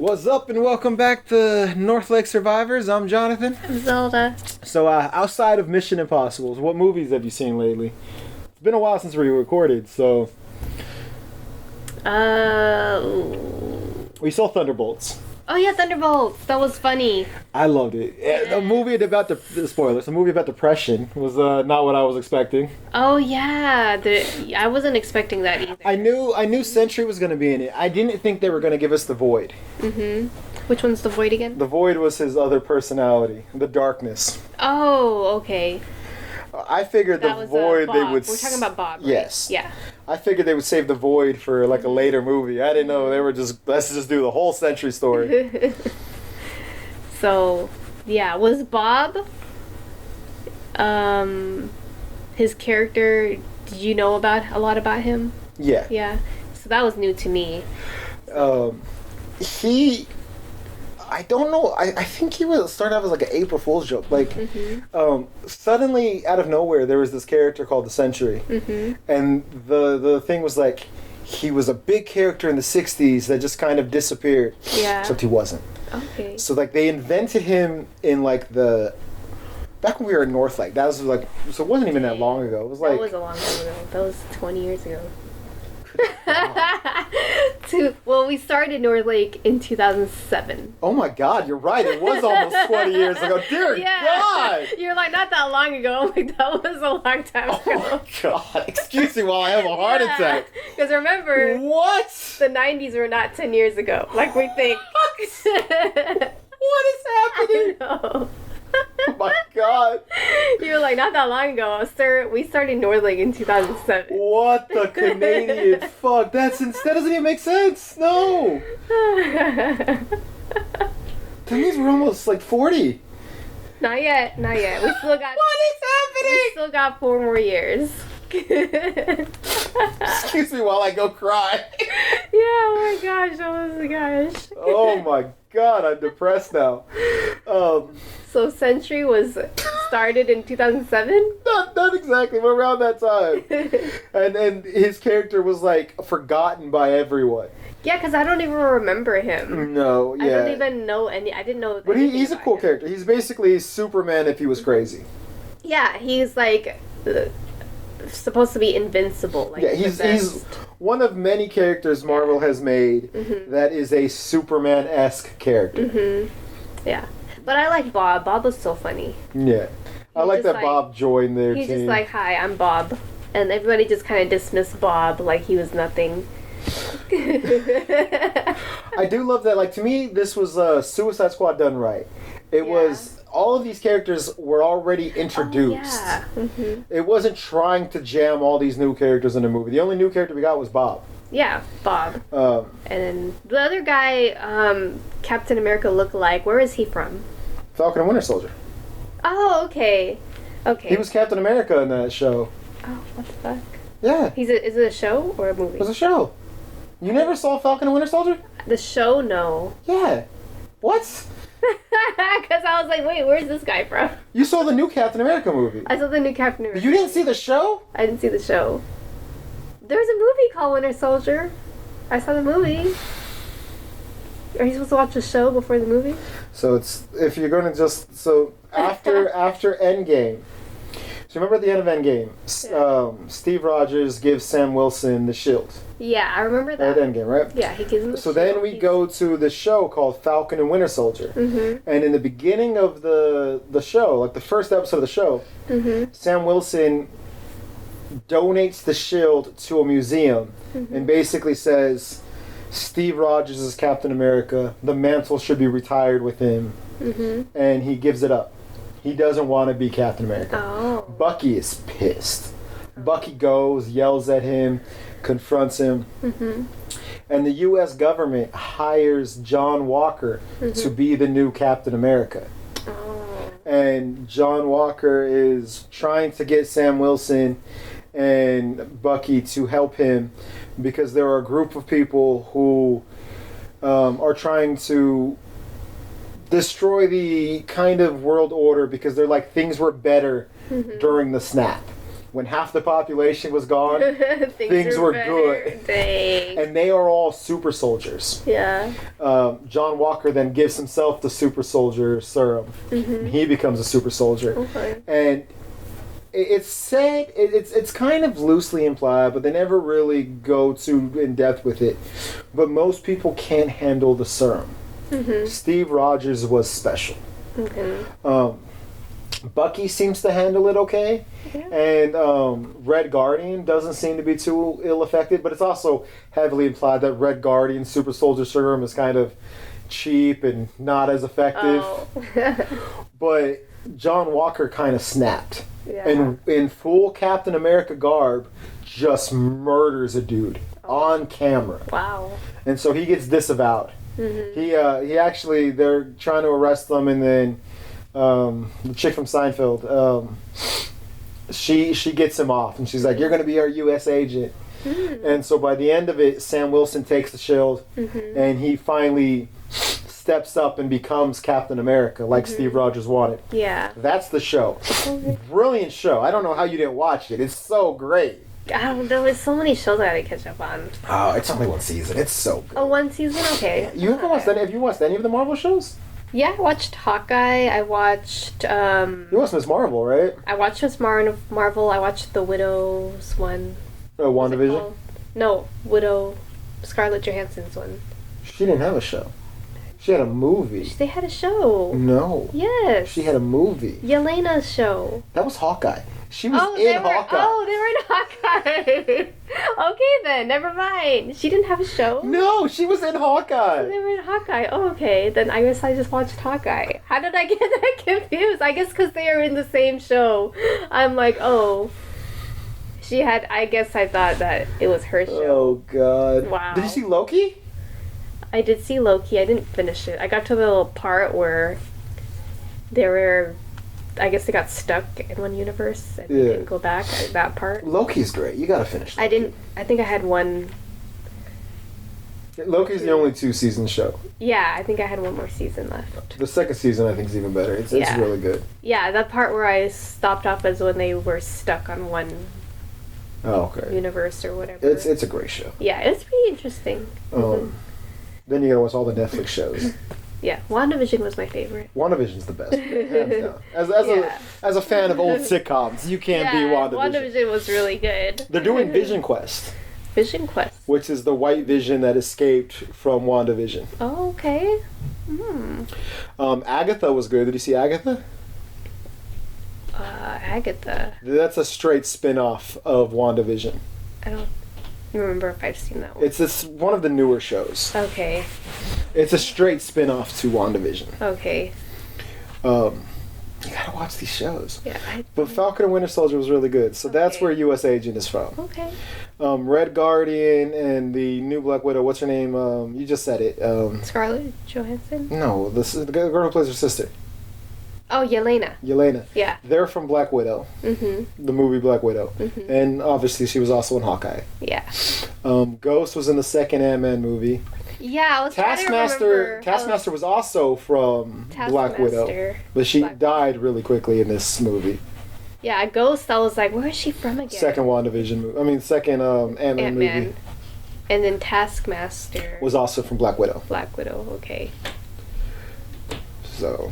What's up and welcome back to North Lake Survivors. I'm Jonathan. I'm Zelda. So outside of Mission Impossible, what movies have you seen lately? It's been a while since we recorded, so... We saw Thunderbolts. Oh yeah, Thunderbolts. That was funny. I loved it. A movie about spoilers. A movie about depression was not what I was expecting. Oh yeah, I wasn't expecting that either. I knew Sentry was going to be in it. I didn't think they were going to give us the Void. Mm-hmm. Which one's the Void again? The Void was his other personality, the Darkness. Oh, okay. I figured That the was, Void Bob. they would. We're talking about Bob, right? Yes. Yeah. I figured they would save the Void for like a later movie. I didn't know they were let's just do the whole Sentry story. So, yeah, was Bob his character, did you know a lot about him? Yeah. Yeah. So that was new to me. I don't know. I think he was started off as like an April Fool's joke. Like, suddenly out of nowhere, there was this character called the Sentry, and the thing was like, he was a big character in the '60s that just kind of disappeared. Yeah. Except he wasn't. Okay. So like they invented him in like back when we were in North Lake. That was like, so it wasn't even that long ago. It was like That was a long time ago. That was 20 years ago. Wow. Well, we started North Lake in 2007. Oh my God, you're right. It was almost 20 years ago. Dear God! You're like, not that long ago. I'm like, that was a long time ago. Oh my God. Excuse me while I have a heart attack. Because remember, What? the 90s were not 10 years ago, like we think. What is happening? I know. Oh my God. You're like, not that long ago. Sir, we started North Lake in 2007. What the Canadian fuck? That doesn't even make sense. No. That means we're almost like 40. Not yet. We still got. What is happening? We still got 4 more years. Excuse me while I go cry. Yeah, oh my gosh, Oh my God, I'm depressed now. So Sentry was started in 2007? Not exactly, but around that time. And his character was like forgotten by everyone. Yeah, because I don't even remember him. No, yeah. I don't even know I didn't know. But he's a cool him. character. He's basically Superman if he was crazy. Yeah, he's like supposed to be invincible. Like, Yeah, he's one of many characters Marvel has made that is a Superman-esque character. Yeah. But I like Bob. Bob was so funny. Yeah. I like that like, Bob joined their He's team. just like, hi, I'm Bob. And everybody just kind of dismissed Bob like he was nothing. I do love that. Like, to me, this was Suicide Squad done right. It was... All of these characters were already introduced. Oh, yeah. It wasn't trying to jam all these new characters in the movie. The only new character we got was Bob. Yeah, Bob. And then the other guy, Captain America look-alike, where is he from? Falcon and Winter Soldier. Oh, okay. Okay. He was Captain America in that show. Oh, what the fuck? Yeah. Is it a show or a movie? It was a show. You never saw Falcon and Winter Soldier? The show, no. Yeah. What? Because I was like, wait, where's this guy from? You saw the new Captain America movie. I saw the new Captain America. You didn't see the show? I didn't see the show. There's a movie called Winter Soldier. I saw the movie. Are you supposed to watch the show before the movie? So it's if you're going to just after Endgame. So remember at the end of Endgame, Steve Rogers gives Sam Wilson the shield. Yeah, I remember that. At Endgame, right? Yeah, he gives him the So shield. then we go to the show called Falcon and Winter Soldier. And in the beginning of the show, like the first episode of the show, Sam Wilson donates the shield to a museum and basically says, Steve Rogers is Captain America. The mantle should be retired with him. And he gives it up. He doesn't want to be Captain America. Oh. Bucky is pissed. Bucky goes, yells at him, confronts him. And the U.S. government hires John Walker to be the new Captain America. Oh. And John Walker is trying to get Sam Wilson and Bucky to help him because there are a group of people who are trying to destroy the kind of world order because they're like things were better during the snap. when half the population was gone, things were good. Dang. And they are all super soldiers. Yeah. John Walker then gives himself the super soldier serum. And he becomes a super soldier. Okay. And it's said, it's kind of loosely implied, but they never really go too in depth with it. But most people can't handle the serum. Steve Rogers was special. Okay. Bucky seems to handle it okay. Yeah. And Red Guardian doesn't seem to be too ill-affected, but it's also heavily implied that Red Guardian super soldier serum is kind of cheap and not as effective. Oh. But John Walker kind of snapped. Yeah. And in full Captain America garb, just murders a dude on camera. Wow. And so he gets disavowed. He actually, they're trying to arrest him, and then the chick from Seinfeld, she gets him off, and she's like, "You're going to be our U.S. agent." And so by the end of it, Sam Wilson takes the shield, and he finally steps up and becomes Captain America, like Steve Rogers wanted. Yeah. That's the show. Brilliant show. I don't know how you didn't watch it. It's so great. I don't know. There's so many shows I gotta catch up on. Oh, it's only one season. It's so good. Oh, one season? Okay. You haven't watched any? Have you watched any of the Marvel shows? Yeah, I watched Hawkeye. I watched, You watched Miss Marvel, right? I watched Miss Marvel. I watched the Widow's one. WandaVision? No, Widow, Scarlett Johansson's one. She didn't have a show. She had a movie. They had a show. No. Yes. She had a movie. Yelena's show. That was Hawkeye. She was in Hawkeye. Oh, they were in Hawkeye. Okay then, never mind. She didn't have a show? No, she was in Hawkeye. They were in Hawkeye. Oh, okay. Then I guess I just watched Hawkeye. How did I get that confused? I guess because they are in the same show. I'm like, oh. She had, I guess I thought that it was her show. Oh, God. Wow. Did you see Loki? I did see Loki. I didn't finish it. I got to the little part where they were, I guess they got stuck in one universe and they didn't go back. That part. Loki's great. You gotta finish Loki. I didn't, I think I had one. Loki's the only 2-season show. Yeah, I think I had one more season left. The second season, I think, is even better. It's really good. Yeah, that part where I stopped off is when they were stuck on one universe or whatever. It's a great show. Yeah, it's pretty interesting. Then you gotta watch all the Netflix shows. Yeah, WandaVision was my favorite. WandaVision's the best, hands down. As a fan of old sitcoms, you can't beat WandaVision. WandaVision was really good. They're doing Vision Quest. Vision Quest. Which is the white Vision that escaped from WandaVision. Oh, okay. Agatha was good. Did you see Agatha? Agatha. That's a straight spin-off of WandaVision. I don't remember if I've seen that one. It's one of the newer shows. Okay. It's a straight spin-off to WandaVision. Okay. You gotta watch these shows. Yeah. But Falcon and Winter Soldier was really good. So that's where U.S. Agent is from. Okay. Red Guardian and the new Black Widow. What's her name? You just said it. Scarlett Johansson? No, the girl who plays her sister. Oh, Yelena. Yeah. They're from Black Widow. The movie Black Widow. And obviously she was also in Hawkeye. Yeah. Ghost was in the second Ant-Man movie. Yeah, I was trying to remember. Taskmaster was also from Black Widow. But she died really quickly in this movie. Yeah, Ghost, I was like, where is she from again? Second WandaVision movie. I mean, second Ant-Man movie. And then Taskmaster. Was also from Black Widow. Black Widow, okay. So,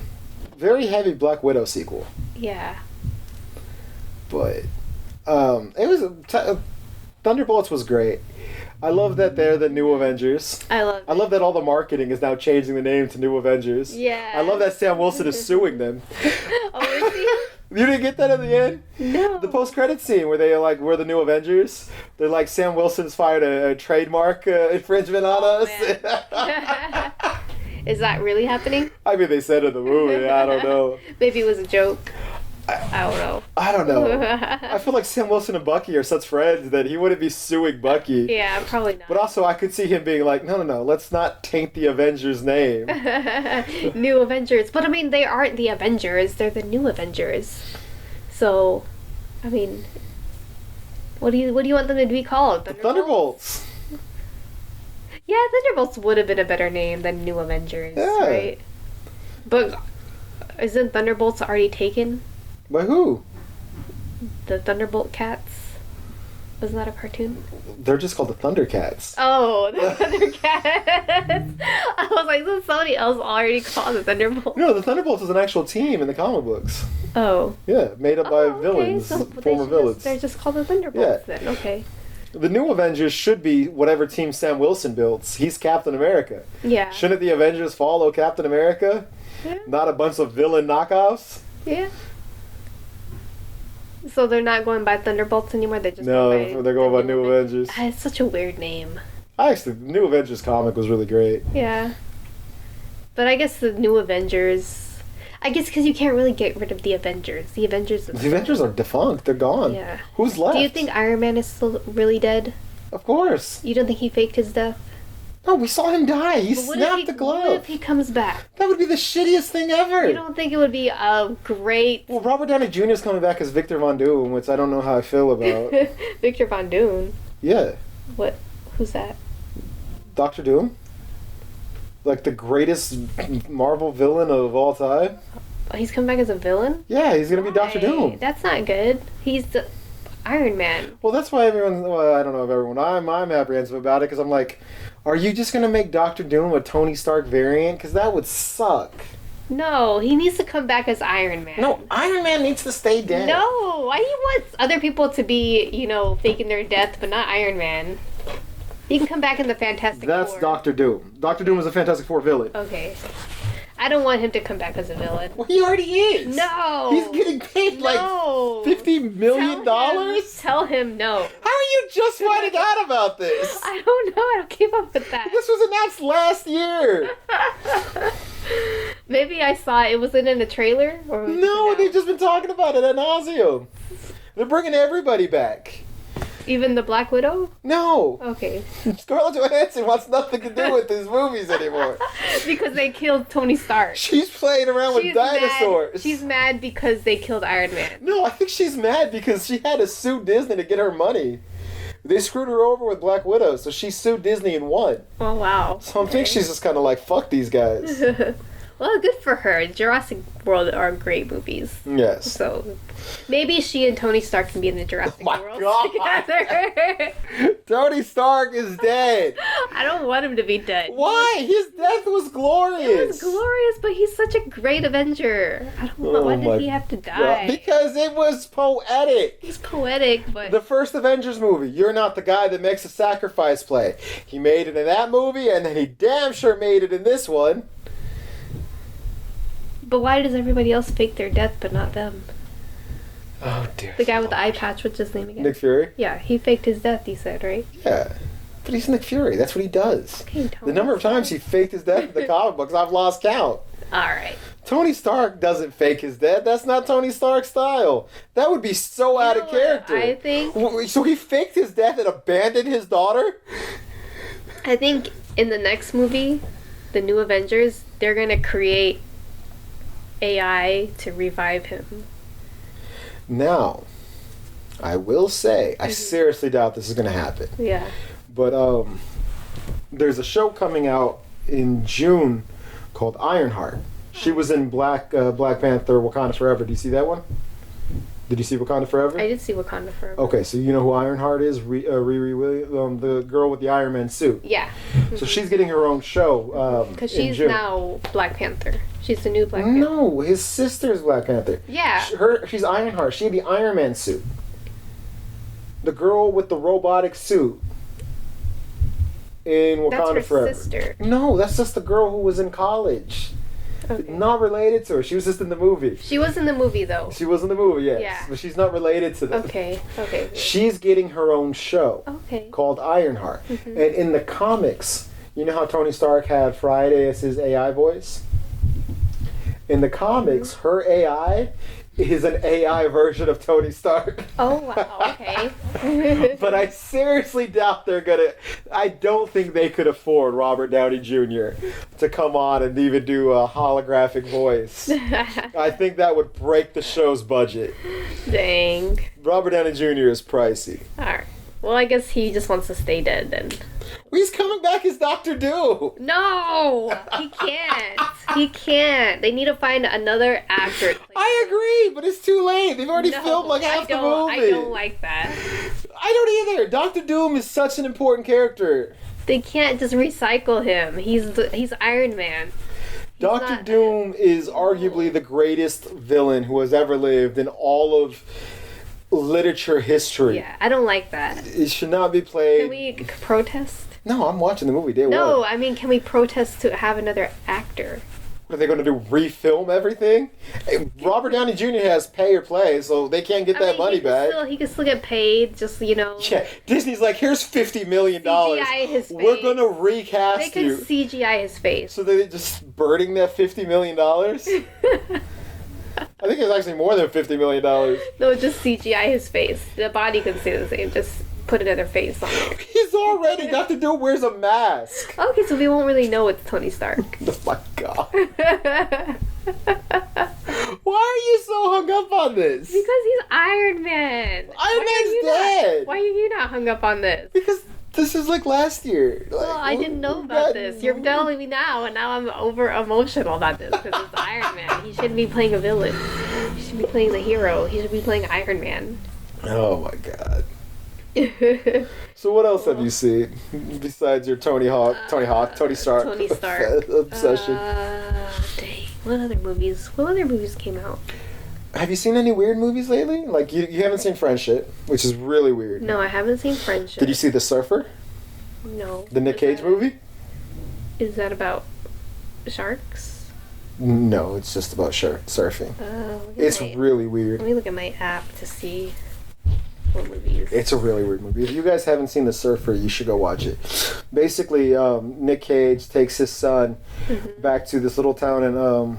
very heavy Black Widow sequel. Yeah. But, it was... Thunderbolts was great. I love that they're the New Avengers. I love that all the marketing is now changing the name to New Avengers. Yeah. I love that Sam Wilson is suing them. Oh, is he? You didn't get that at the end? No. The post-credit scene where they are like, we're the New Avengers. They're like, Sam Wilson's fired a trademark infringement on us. Man. Is that really happening? I mean, they said it in the movie. I don't know. Maybe it was a joke. I don't know. I don't know. I feel like Sam Wilson and Bucky are such friends that he wouldn't be suing Bucky. Yeah, probably not. But also, I could see him being like, no, let's not taint the Avengers' name. New Avengers. But I mean, they aren't the Avengers. They're the New Avengers. So, I mean, what do you want them to be called? Thunderbolts. Yeah, Thunderbolts would have been a better name than New Avengers, right? But isn't Thunderbolts already taken? By who? the Thunderbolt Cats. Wasn't that a cartoon? They're just called the Thundercats. Oh, the Thundercats. I was like, this is somebody else already called the Thunderbolts. No, the Thunderbolts is an actual team in the comic books. Oh. Yeah, made up by villains, so former villains. They're just called the Thunderbolts then. Okay. The new Avengers should be whatever team Sam Wilson builds. He's Captain America. Yeah. Shouldn't the Avengers follow Captain America? Yeah. Not a bunch of villain knockoffs? Yeah. So they're not going by Thunderbolts anymore? They're just they're going by New Avengers. It's such a weird name. Actually, the New Avengers comic was really great. Yeah. But I guess the New Avengers... I guess because you can't really get rid of the Avengers. The Avengers are defunct. They're gone. Yeah. Who's left? Do you think Iron Man is still really dead? Of course. You don't think he faked his death? No, we saw him die. He snapped the glove. What if he comes back? That would be the shittiest thing ever. You don't think it would be a great... Well, Robert Downey Jr. is coming back as Victor Von Doom, which I don't know how I feel about. Victor Von Doom? Yeah. What? Who's that? Dr. Doom? Like the greatest Marvel villain of all time? Oh, he's coming back as a villain? Yeah, he's going to be Dr. Doom. That's not good. He's the Iron Man. Well, that's why everyone... Well, I don't know if everyone... I'm apprehensive about it because I'm like, are you just going to make Dr. Doom a Tony Stark variant? Because that would suck. No, he needs to come back as Iron Man. No, Iron Man needs to stay dead. No, why do you want other people to be, faking their death, but not Iron Man? He can come back in the Fantastic Four. That's Dr. Doom. Dr. Doom is a Fantastic Four villain. Okay. I don't want him to come back as a villain. Well, he already is. No. He's getting paid like $50 million? Tell him no. How are you just finding out about this? I don't know. I don't keep up with that. This was announced last year. Maybe I saw it. Was it in a trailer? Or No, they've just been talking about it ad nauseum. They're bringing everybody back. Even the Black Widow? No. Okay. Scarlett Johansson wants nothing to do with these movies anymore. Because they killed Tony Stark. She's playing around with dinosaurs. Mad. She's mad because they killed Iron Man. No, I think she's mad because she had to sue Disney to get her money. They screwed her over with Black Widow, so she sued Disney and won. Oh, wow. So I think she's just kind of like, fuck these guys. Well, good for her. Jurassic World are great movies. Yes. So maybe she and Tony Stark can be in the Jurassic World together. Tony Stark is dead. I don't want him to be dead. Why? His death was glorious. It was glorious, but he's such a great Avenger. I don't know. Why did he have to die? Because it was poetic. He's poetic, but... The first Avengers movie, you're not the guy that makes a sacrifice play. He made it in that movie, and then he damn sure made it in this one. But why does everybody else fake their death but not them? Oh, dear. The guy with the eye patch, what's his name again? Nick Fury? Yeah, he faked his death, he said, right? Yeah. But he's Nick Fury. That's what he does. Okay, the number of times he faked his death in the comic books, I've lost count. Alright. Tony Stark doesn't fake his death. That's not Tony Stark's style. That would be so out of character. I think... So he faked his death and abandoned his daughter? I think in the next movie, the New Avengers, they're going to create AI to revive him. Now, I will say, I seriously doubt this is going to happen. Yeah. But there's a show coming out in June called Ironheart. She was in Black Panther, Wakanda Forever. Do you see that one? Did you see Wakanda Forever? I did see Wakanda Forever. Okay, so you know who Ironheart is? Riri Williams, the girl with the Iron Man suit. Yeah. So she's getting her own show. Because she's now Black Panther. She's the new Black Panther. No, his sister's Black Panther. Yeah. She's Ironheart. She had the Iron Man suit. The girl with the robotic suit in Wakanda Forever. That's her sister. No, that's just the girl who was in college. Okay. Not related to her. She was just in the movie. She was in the movie, though. She was in the movie, yes. Yeah. But she's not related to them. Okay. She's getting her own show. Okay. Called Ironheart. Mm-hmm. And in the comics, you know how Tony Stark had Friday as his AI voice? In the comics, her AI is an AI version of Tony Stark. Oh, wow. Okay. But I seriously doubt they're gonna... I don't think they could afford Robert Downey Jr. to come on and even do a holographic voice. I think that would break the show's budget. Dang. Robert Downey Jr. is pricey. Alright. Well, I guess he just wants to stay dead then. He's coming back as Doctor Doom. No, he can't. He can't. They need to find another actor. I agree, but it's too late. They've already filmed like half the movie. I don't like that. I don't either. Doctor Doom is such an important character. They can't just recycle him. He's Iron Man. Doctor Doom is arguably the greatest villain who has ever lived in all of literature history. Yeah, I don't like that. It should not be played. Can we protest? No, I'm watching the movie day one. No, I mean, can we protest to have another actor? What are they going to do? Refilm everything? Hey, Robert Downey Jr. has pay or play, so they can't get that money back. He can still get paid, just, you know. Yeah, Disney's like, here's $50 million. CGI his face. We're going to recast They can CGI his face. So they're just burning that $50 million? I think it's actually more than $50 million. No, just CGI his face. The body can stay the same. Just put another face on it. He's already Dr. Doom wears a mask. Okay, so we won't really know it's Tony Stark. Oh my god. Why are you so hung up on this? Because he's Iron Man. Iron Man's dead. Why are you not hung up on this? Because this is like last year. Well, I didn't know about this. You're telling me now, and now I'm over emotional about this because it's Iron Man. He shouldn't be playing a villain. He should be playing the hero. He should be playing Iron Man. Oh my god. So what else have you seen besides your Tony Stark obsession? Dang. What other movies came out? Have you seen any weird movies lately? Like you haven't seen Friendship, which is really weird. No, I haven't seen Friendship. Did you see The Surfer? No. The Nick Cage movie? Is that about sharks? No, it's just about surfing. It's really weird. Let me look at my app to see what movies. It's a really weird movie. If you guys haven't seen The Surfer, you should go watch it. Basically, Nick Cage takes his son back to this little town in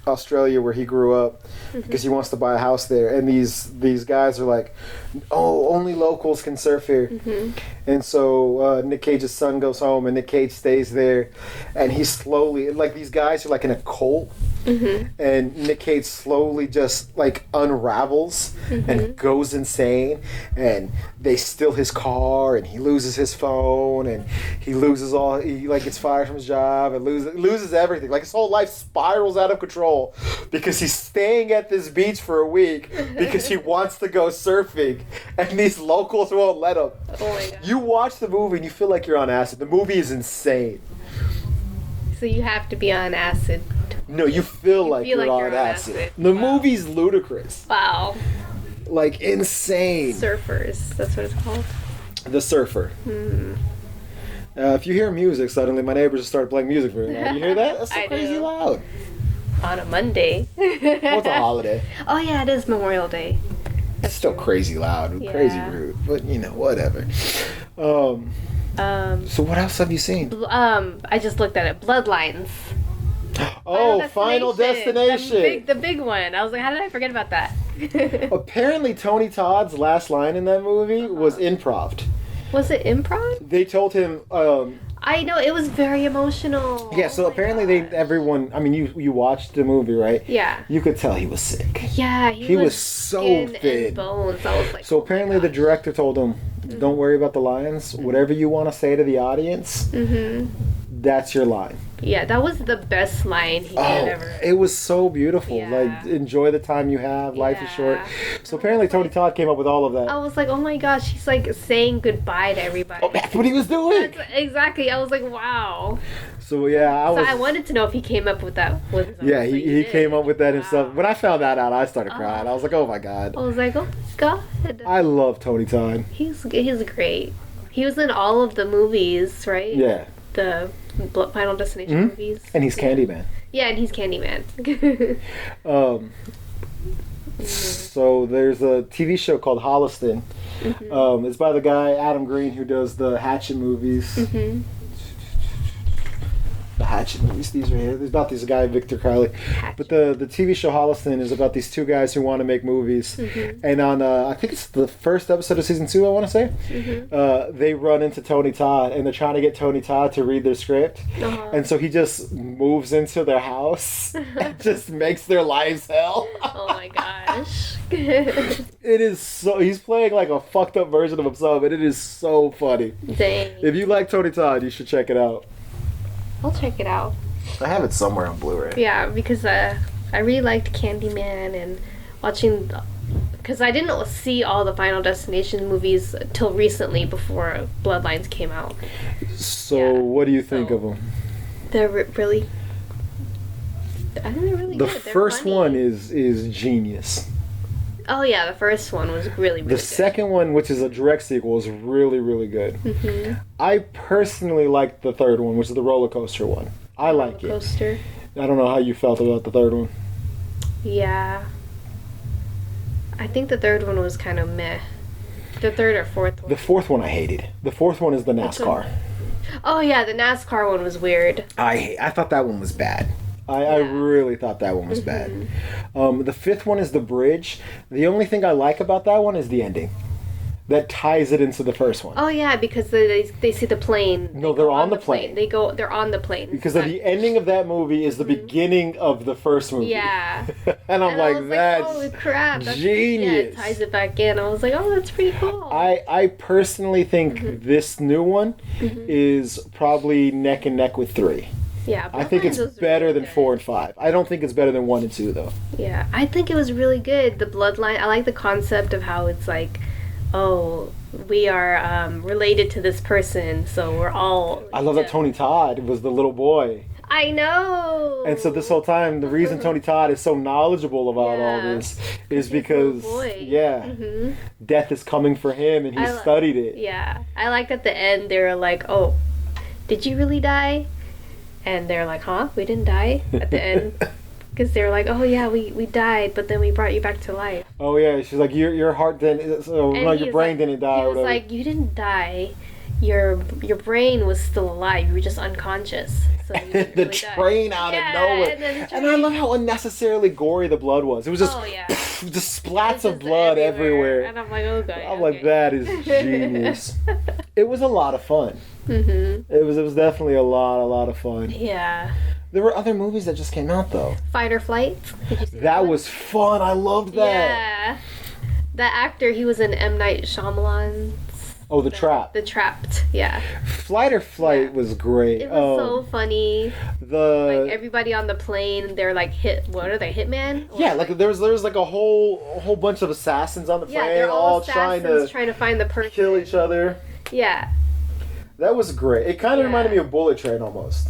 Australia where he grew up because he wants to buy a house there. And these guys are like, oh, only locals can surf here. And so Nick Cage's son goes home and Nick Cage stays there. And he slowly, like these guys are like in a cult. And Nick Cage slowly just like unravels and goes insane, and they steal his car and he loses his phone and he like gets fired from his job and loses everything. Like his whole life spirals out of control because he's staying at this beach for a week because he wants to go surfing and these locals won't let him. Oh my god. You watch the movie and you feel like you're on acid. The movie is insane. So you have to be on acid. No, you feel like you're on acid. The movie's ludicrous. Wow. Like, insane. Surfers. That's what it's called? The Surfer. If you hear music suddenly, my neighbors just started playing music for me now. You hear that? That's so crazy loud. On a Monday. What's a holiday? Oh yeah, it is Memorial Day. It's still crazy loud and crazy rude, but you know, whatever. So what else have you seen? I just looked at it. Bloodlines. Oh, Final Destination. The big one. I was like, how did I forget about that? Apparently, Tony Todd's last line in that movie was improv. Was it improv? They told him. I know, it was very emotional. Yeah, so apparently everyone. I mean, you watched the movie, right? Yeah. You could tell he was sick. Yeah, he was so thin. And bones. I was like, so apparently the director told him, "Don't worry about the lines. Whatever you want to say to the audience, that's your line." Yeah, that was the best line he had ever. It was so beautiful. Yeah. Like, enjoy the time you have. Life is short. So apparently Tony Todd came up with all of that. I was like, oh my gosh, he's like saying goodbye to everybody. Oh, that's what he was doing. Exactly. I was like, wow. So yeah, I wanted to know if he came up with that. Yeah, he came up with that himself. When I found that out, I started crying. I was like, oh my god. I was like, oh god. I love Tony Todd. He's great. He was in all of the movies, right? Yeah. The Final Destination movies. And he's Candyman. Yeah, and he's Candyman. So there's a TV show called Holliston. It's by the guy Adam Green who does the Hatchet movies. The Hatchet movies. These are here. It's about this guy Victor Crowley. But the TV show Holliston is about these two guys who want to make movies. And on I think it's the first episode of season 2, I want to say, they run into Tony Todd and they're trying to get Tony Todd to read their script. And so he just moves into their house and just makes their lives hell. Oh my god. gosh. It is so. He's playing like a fucked up version of himself, and it is so funny. Dang. If you like Tony Todd, you should check it out. I'll check it out. I have it somewhere on Blu-ray. Yeah, because I really liked Candyman and watching. Because I didn't see all the Final Destination movies until recently before Bloodlines came out. So, what do you think of them? They're really. I think they're really The good. They're first funny. one is genius. Oh yeah, the first one was really The good. second one, which is a direct sequel, is really, really good. Mm-hmm. I personally like the third one, which is the roller coaster one. I like it. Coaster. I don't know how you felt about the third one. Yeah. I think the third one was kind of meh. The third or fourth one. The fourth one I hated. The fourth one is the NASCAR. Oh yeah, the NASCAR one was weird. I thought that one was bad. I really thought that one was bad. The fifth one is the bridge. The only thing I like about that one is the ending. That ties it into the first one. Oh yeah, because they see the plane. No, they're on the plane. They're on the plane. Because the ending of that movie is the beginning of the first movie. Yeah. And I'm I like, was that's holy crap, that's, genius. Yeah, it ties it back in. I was like, oh, that's pretty cool. I personally think this new one is probably neck and neck with 3. Yeah, I think it's Bloodlines was better really than good. 4 and 5. I don't think it's better than 1 and 2 though. Yeah, I think it was really good. The bloodline. I like the concept of how it's like, oh, we are related to this person, so we're all. I love that Tony Todd was the little boy. I know. And so this whole time, the reason Tony Todd is so knowledgeable about all this is because, death is coming for him, and he studied it. Yeah, I like at the end they were like, "Oh, did you really die?" And they're like, "Huh? We didn't die." At the end, because they were like, "Oh yeah, we died, but then we brought you back to life." Oh yeah, she's like, your heart didn't. So, no, your brain didn't die. He was like, "You didn't die. Your brain was still alive. You were just unconscious." So you didn't the really train die. out of nowhere. And I love how unnecessarily gory the blood was. It was just, just splats of blood everywhere. And I'm like, okay. I'm like, that is genius. It was a lot of fun. Mm-hmm. It was definitely a lot of fun. Yeah. There were other movies that just came out though. Fight or Flight. Did you see that was fun. I loved that. Yeah. That actor, he was in M. Night Shyamalan. Oh, The Trap. The Trapped, yeah. Flight or Flight was great. It was so funny. Like everybody on the plane, they're like what are they, hitman? Yeah, like there was like a whole bunch of assassins on the plane, they're all trying to find the person, kill each other. Yeah. That was great. It kind of reminded me of Bullet Train almost.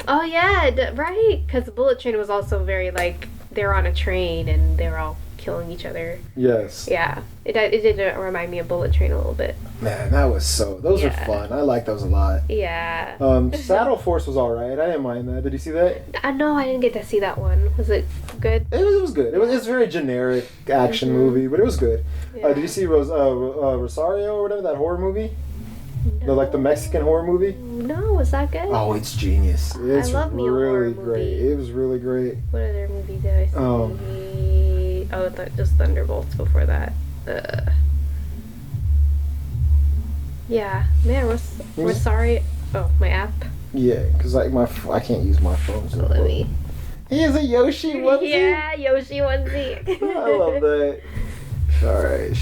Oh yeah, right. Because the Bullet Train was also very like they're on a train and they're all killing each other. Yes. Yeah. It did remind me of Bullet Train a little bit. Man, that was those are fun. I like those a lot. Yeah. Saddle Force was alright. I didn't mind that. Did you see that? No, I didn't get to see that one. Was it good? It was good. It's a very generic action movie, but it was good. Yeah. Did you see Rosario or whatever, that horror movie? No. The Mexican horror movie? No, was that good? Oh, it's genius. It's I love me a horror really great. movie. It was really great. What other movie did I see? Just Thunderbolts before that. Yeah, man, we're sorry. Oh, my app. Yeah, because like I can't use my phone. So Let me. He has a Yoshi onesie. Yeah, Yoshi onesie. I love that. All right.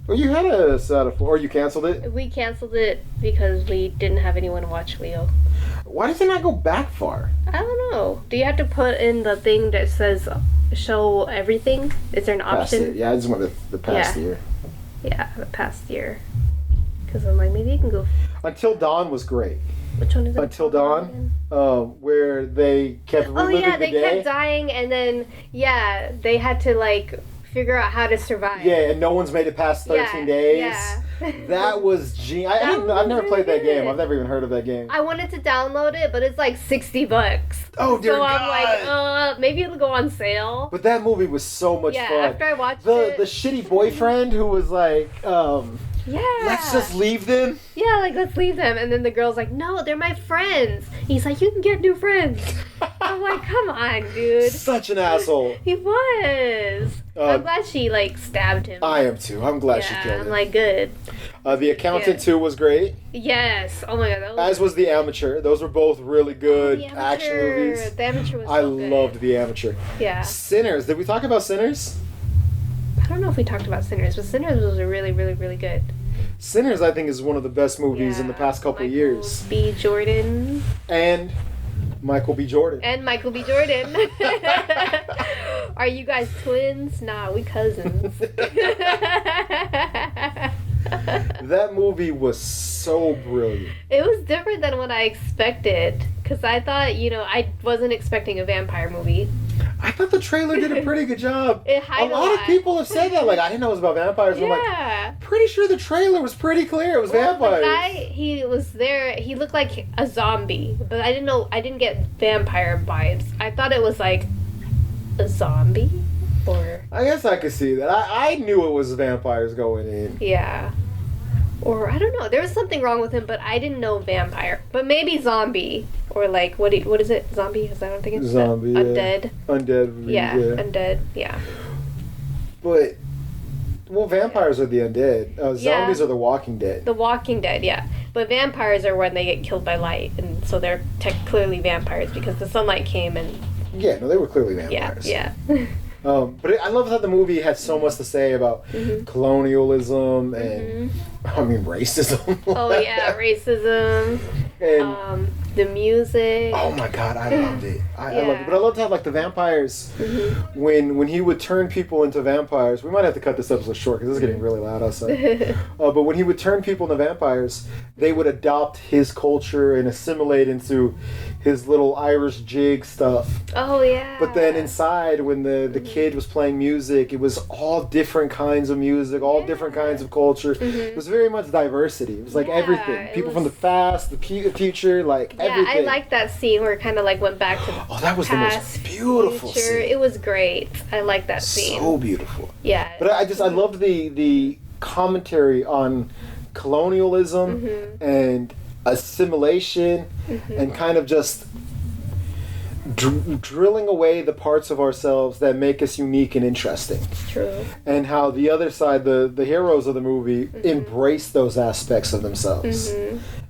Well, you had a Saddle Force, or you canceled it? We canceled it because we didn't have anyone watch Leo. Why does it not go back far? I don't know. Do you have to put in the thing that says show everything? Is there an Past option? it. Yeah, I just went the past year. Yeah, the past year. Because I'm like, maybe you can go. Until Dawn was great. Which one is it? Until Dawn, where they kept reliving they the day. kept dying, and then they had to like figure out how to survive. Yeah, and no one's made it past 13 days. Yeah. That was I've never played that game. I've never even heard of that game. I wanted to download it, but it's like $60. Oh dear so God! I'm like, maybe it'll go on sale. But that movie was so much fun. After I watched the shitty boyfriend who was like, let's just leave them. Yeah, like let's leave them, and then the girl's like, no, they're my friends. He's like, you can get new friends. Oh I'm like, come on, dude. Such an asshole. He was. I'm glad she like stabbed him. I am too. I'm glad she killed him. I'm like, good. The Accountant too was great. Yes. Oh my god. As was The Amateur. Those were both really good action movies. The Amateur was I so good. loved The Amateur. Yeah. Sinners. Did we talk about Sinners? I don't know if we talked about Sinners, but Sinners was really, really, really good. Sinners, I think, is one of the best movies in the past couple of years. B. Jordan. And Michael B. Jordan. Are you guys twins? Nah, we cousins. That movie was so brilliant. It was different than what I expected. Because I thought, I wasn't expecting a vampire movie. I thought the trailer did a pretty good job. It hid a lot of people have said that. Like, I didn't know it was about vampires. Yeah. I'm like, pretty sure the trailer was pretty clear. It was vampires. The guy, he was there. He looked like a zombie. But I didn't get vampire vibes. I thought it was like a zombie. Or... I guess I could see that. I knew it was vampires going in. Yeah. Or, I don't know. There was something wrong with him, but I didn't know vampire. But maybe zombie. Or, like, what is it? Zombie? Is that what I'm thinking? Zombie, yeah. Undead. Undead. Yeah, undead. Yeah. But, well, vampires are the undead. Zombies are the Walking Dead. The Walking Dead, yeah. But vampires are when they get killed by light. And so they're clearly vampires because the sunlight came and... Yeah, no, they were clearly vampires. Yeah. But I love that the movie had so much to say about colonialism and, racism. Oh, yeah, racism. And the music. Oh my god, I loved it. I loved it. But I loved how, like, the vampires, when he would turn people into vampires, we might have to cut this episode short because this is getting really loud outside. But when he would turn people into vampires, they would adopt his culture and assimilate into his little Irish jig stuff. Oh, yeah. But then inside, when the kid was playing music, it was all different kinds of music, all different kinds of culture. It was very much diversity. It was like everything. People from the past, the future, like everything. I liked that scene where it kind of like went back to the that was past, the most beautiful future. scene. It was great. I liked that scene. So beautiful. Yeah. But I loved the commentary on colonialism and assimilation and kind of just drilling away the parts of ourselves that make us unique and interesting. True. And how the other side, the heroes of the movie, embrace those aspects of themselves.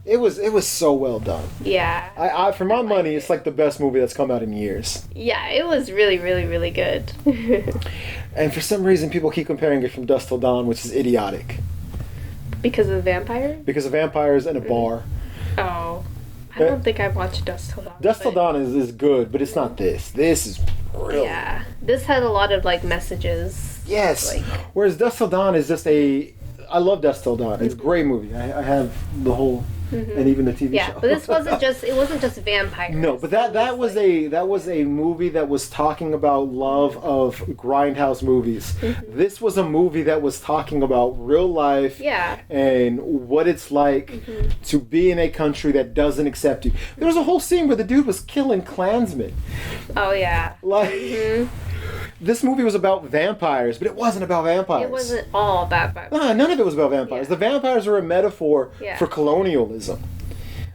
It was so well done. Yeah. I for my money, it's like the best movie that's come out in years. Yeah, it was really, really, really good. And for some reason, people keep comparing it from Dusk Till Dawn, which is idiotic. Because of the vampire? Because of vampires and a bar. Oh. I don't think I've watched Dusk Till Dawn. Dusk Till Dawn is good, but it's not this. This is brilliant. Yeah. This had a lot of, like, messages. Yes. Like... Whereas Dusk Till Dawn is just I love Dusk Till Dawn. It's a great movie. I have the whole... And even the TV show. Yeah, but this wasn't just vampires. No, but that was a movie that was talking about love of grindhouse movies. This was a movie that was talking about real life and what it's like to be in a country that doesn't accept you. There was a whole scene where the dude was killing Klansmen. Oh yeah. Like this movie was about vampires, but it wasn't about vampires. It wasn't all about vampires. Nah, none of it was about vampires. The vampires were a metaphor for colonialism.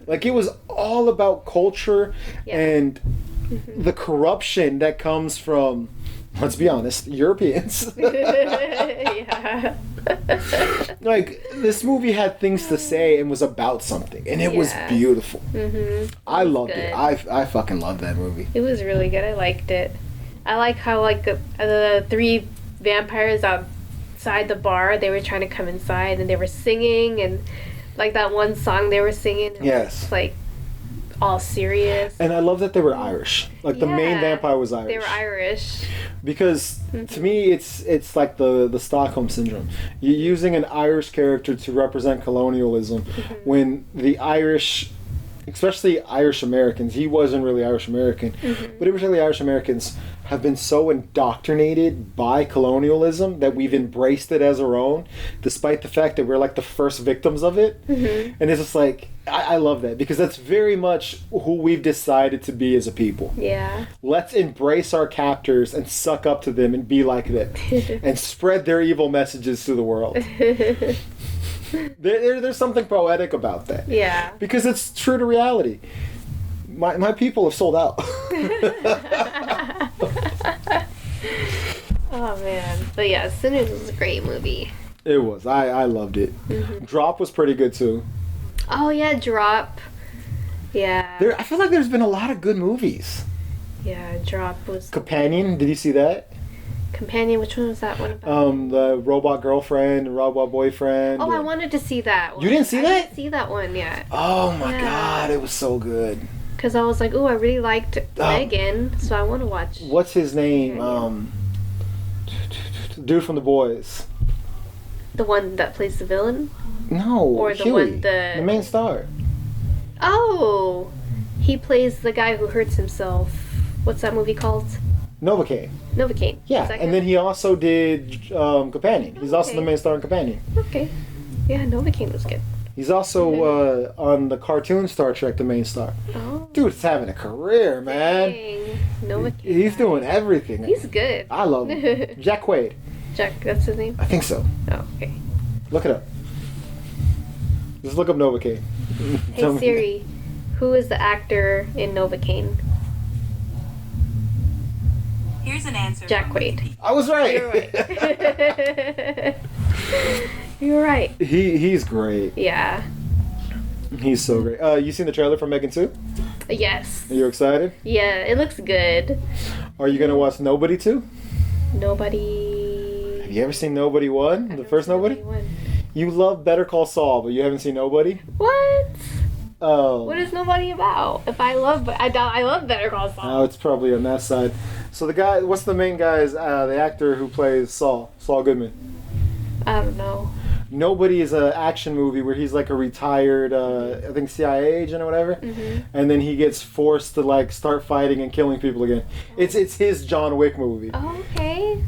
Like, it was all about culture and the corruption that comes from, let's be honest, Europeans. Yeah. Like, this movie had things to say and was about something, and it was beautiful. I loved it. I fucking loved that movie. It was really good. I liked it. I like how, like, the three vampires outside the bar, they were trying to come inside, and they were singing, and, like, that one song they were singing. Yes. Like, all serious. And I love that they were Irish. Like, the main vampire was Irish. They were Irish. Because, to me, it's like the Stockholm Syndrome. You're using an Irish character to represent colonialism when the Irish... especially Irish Americans. He wasn't really Irish American, but originally Irish Americans have been so indoctrinated by colonialism that we've embraced it as our own, despite the fact that we're like the first victims of it. And it's just like, I love that because that's very much who we've decided to be as a people. Yeah. Let's embrace our captors and suck up to them and be like them and spread their evil messages to the world. There's something poetic about that. Yeah. Because it's true to reality. My people have sold out. Oh man, but yeah, Sinners was a great movie. It was. I loved it. Mm-hmm. Drop was pretty good too. Oh yeah, Drop. Yeah. I feel like there's been a lot of good movies. Yeah, Drop was. Companion, did you see that? Companion, which one was that one about? The robot girlfriend, robot boyfriend. Oh, I wanted to see that one. You didn't see that? I didn't see that one yet. Oh my god, it was so good. Because I was like, oh, I really liked Megan, so I want to watch. What's his name? Dude from The Boys. The one that plays the villain? No, or the Huey, one the main star. Oh, he plays the guy who hurts himself. What's that movie called? Novocaine. Novocaine. Yeah, and then he also did Companion. He's also the main star in Companion. Okay. Yeah, Novocaine was good. He's also on the cartoon Star Trek, the main star. Oh. Dude's having a career, man. Dang. Novocaine. He's doing everything. He's good. I love him. Jack Quaid. Jack, that's his name? I think so. Oh, okay. Look it up. Just look up Novocaine. Hey Siri, who is the actor in Novocaine? Here's an answer. Jack Quaid. I was right. You're right. You're right. He's great. Yeah. He's so great. You seen the trailer for Megan 2? Yes. Are you excited? Yeah, it looks good. Are you gonna watch Nobody 2? Nobody. Have you ever seen Nobody 1? The first Nobody? You love Better Call Saul, but you haven't seen Nobody? What? Oh. What is Nobody about? If I love Better Call Saul. Oh, it's probably on that side. So the guy, what's the main guy's, the actor who plays Saul Goodman? I don't know. Nobody is an action movie where he's like a retired, I think CIA agent or whatever, and then he gets forced to like start fighting and killing people again. It's his John Wick movie. Oh, okay.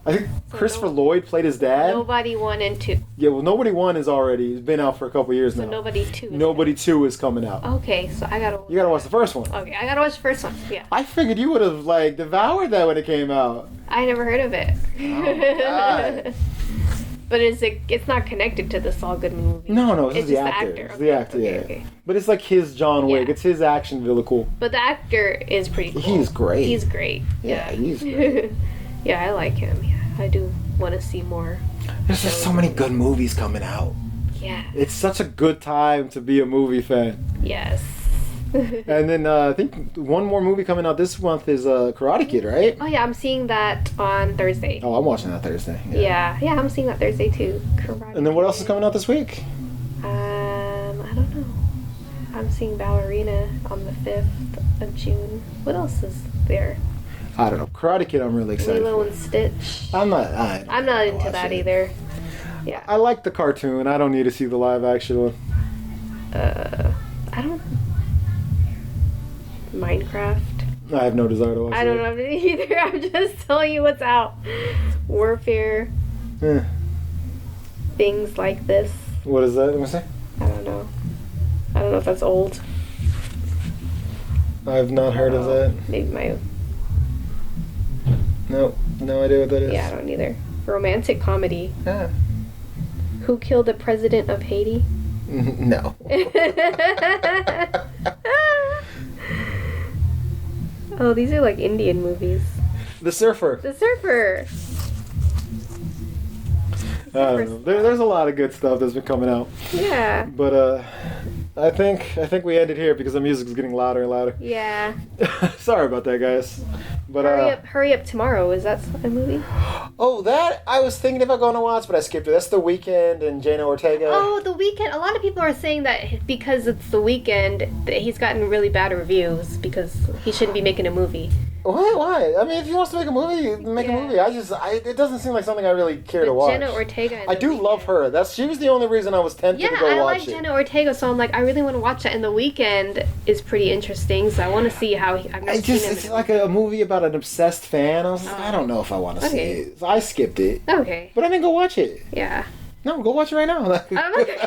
I think Christopher Lloyd played his dad. Nobody 1 and 2. Yeah, well, Nobody 1 is already, it's been out for a couple years now. So Nobody 2. Nobody 2 is coming out. Okay, so I gotta. You gotta watch the first one. Okay, I gotta watch the first one. Yeah. I figured you would have like devoured that when it came out. I never heard of it. Oh my God. But it's not connected to the Saul Goodman movie. No, it's it's the just actor. It's Okay, the actor, okay, yeah. okay. But it's like his John Wick. Yeah. It's his action vehicle. But the actor is pretty cool. He's great. He's great. Yeah, he's great. Yeah, I like him. Yeah, I do want to see more. There's just so many good movies coming out. Yeah. It's such a good time to be a movie fan. Yes. And then I think one more movie coming out this month is Karate Kid, right? Oh yeah, I'm seeing that on Thursday. Oh, I'm watching that Thursday. Yeah, I'm seeing that Thursday too. Karate And then what else is coming out this week? I don't know. I'm seeing Ballerina on the 5th of June. What else is there? I don't know. Karate Kid, I'm really excited Lilo for. and Stitch. I'm not into that either. Yeah. I like the cartoon. I don't need to see the live action one. I don't. Minecraft. I have no desire to watch I don't know either. I'm just telling you what's out. Warfare. Yeah. Things like this. What is that? Let me see. I don't know. I don't know if that's old. I've not heard of that. Maybe my. No idea what that is. Yeah, I don't either. Romantic comedy. Yeah. Who killed the president of Haiti? No. Oh, these are like Indian movies. The Surfer. The Surfer. I don't know. There's a lot of good stuff that's been coming out. Yeah. But I think we ended here because the music is getting louder and louder. Yeah. Sorry about that, guys. But Hurry Up Tomorrow. Is that a movie? Oh, that I was thinking about going to watch, but I skipped it. That's The Weeknd and Jenna Ortega. Oh, The Weeknd. A lot of people are saying that because it's The Weeknd, that he's gotten really bad reviews because he shouldn't be making a movie. What? Why? I mean, if he wants to make a movie, make a movie. It doesn't seem like something I really care to watch. Jenna Ortega. I do love her. She was the only reason I was tempted to go watch it. Yeah, I like Jenna Ortega, so I'm like, I really want to watch that. And The Weeknd is pretty interesting, so I want to see how I've never seen him. It's like a movie about an obsessed fan. I was like, I don't know if I want to see it. So I skipped it. Okay. But I didn't go watch it. Yeah. No, go watch it right now. Go watch it.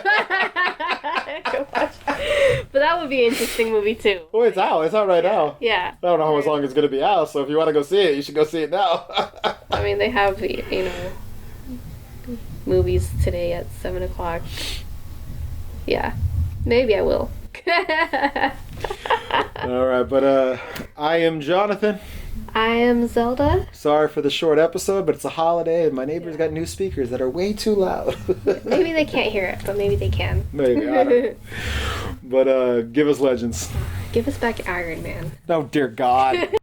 But that would be an interesting movie too. Oh, it's out. It's out right now. Yeah. I don't know how much longer it's going to be out, so if you want to go see it, you should go see it now. I mean, they have, movies today at 7 o'clock. Yeah. Maybe I will. All right, but I am Jonathan. I am Zelda. Sorry for the short episode, but it's a holiday and my neighbor's got new speakers that are way too loud. Maybe they can't hear it, but maybe they can. Maybe, I don't know. But give us legends. Give us back Iron Man. Oh, dear God.